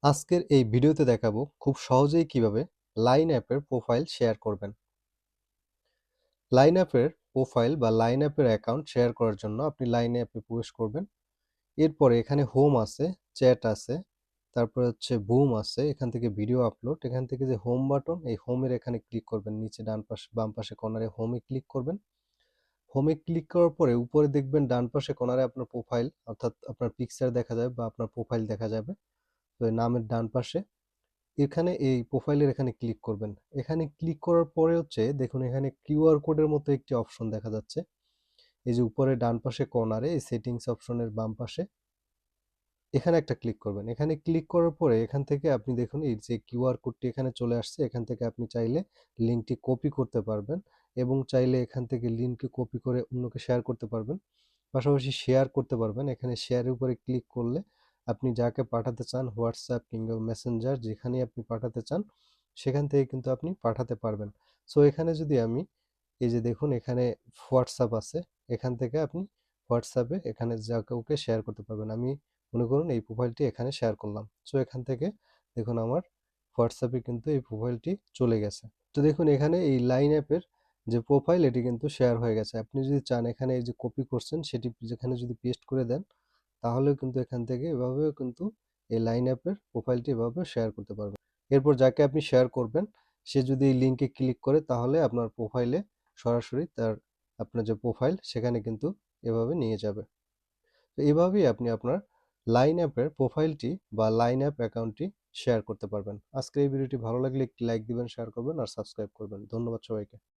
আজকের এই ভিডিওতে দেখাবো খুব সহজেই কিভাবে লাইন অ্যাপের প্রোফাইল শেয়ার করবেন। লাইন অ্যাপের প্রোফাইল বা লাইন অ্যাপের অ্যাকাউন্ট শেয়ার করার জন্য আপনি লাইন অ্যাপে প্রবেশ করবেন। এরপরে এখানে হোম আছে, চ্যাট আছে, তারপরে হচ্ছে বুম আছে, এখান থেকে ভিডিও আপলোড, এখান থেকে যে হোম বাটন, এই হোমের এখানে ক্লিক করবেন। নিচে ডান পাশে বাম পাশে কর্নারে হোমে ক্লিক করবেন। হোমে ক্লিক করার পরে উপরে দেখবেন ডান পাশে কর্নারে আপনার প্রোফাইল অর্থাৎ আপনার পিকচার দেখা যাবে বা আপনার প্রোফাইল দেখা যাবে। তো এই নামের ডান পাশে এখানে এই প্রোফাইলের এখানে ক্লিক করবেন। এখানে ক্লিক করার পরে হচ্ছে দেখুন এখানে কিউআর কোডের মতো একটি অপশন দেখা যাচ্ছে। এই যে উপরে ডান পাশে কর্নারে এই সেটিংস অপশনের বাম পাশে এখানে একটা ক্লিক করবেন। এখানে ক্লিক করার পরে এখান থেকে আপনি দেখুন এই যে কিউআর কোডটি এখানে চলে আসছে। এখান থেকে আপনি চাইলে লিঙ্কটি কপি করতে পারবেন এবং চাইলে এখান থেকে লিঙ্কটি কপি করে অন্যকে শেয়ার করতে পারবেন। পাশাপাশি শেয়ার করতে পারবেন। এখানে শেয়ারের উপরে ক্লিক করলে আপনি যাকে পাঠাতে চান হোয়াটসঅ্যাপ কিংবা মেসেঞ্জার যেখানেই আপনি পাঠাতে চান সেখান থেকে কিন্তু আপনি পাঠাতে পারবেন। সো এখানে যদি আমি এই যে দেখুন এখানে হোয়াটসঅ্যাপ আছে। এখান থেকে আপনি হোয়াটসঅ্যাপে এখানে যা কাউকে শেয়ার করতে পারবেন। আমি মনে করুন এই প্রোফাইলটি এখানে শেয়ার করলাম। সো এখান থেকে দেখুন আমার হোয়াটসঅ্যাপে কিন্তু এই প্রোফাইলটি চলে গেছে। তো দেখুন এখানে এই লাইন অ্যাপের যে প্রোফাইল এটি কিন্তু শেয়ার হয়ে গেছে। আপনি যদি চান এখানে এই যে কপি করছেন সেটি যেখানে যদি পেস্ট করে দেন তাহলেও কিন্তু এখান থেকে এভাবেও কিন্তু এই লাইন অ্যাপের প্রোফাইলটি এভাবে শেয়ার করতে পারবেন। এরপর যাকে আপনি শেয়ার করবেন সে যদি এই লিঙ্কে ক্লিক করে তাহলে আপনার প্রোফাইলে সরাসরি তার আপনার যে প্রোফাইল সেখানে কিন্তু এভাবে নিয়ে যাবে। তো এভাবেই আপনি আপনার লাইন অ্যাপের প্রোফাইলটি বা লাইন অ্যাপ অ্যাকাউন্টটি শেয়ার করতে পারবেন। আজকের এই ভিডিওটি ভালো লাগলে একটি লাইক দিবেন, শেয়ার করবেন আর সাবস্ক্রাইব করবেন। ধন্যবাদ সবাইকে।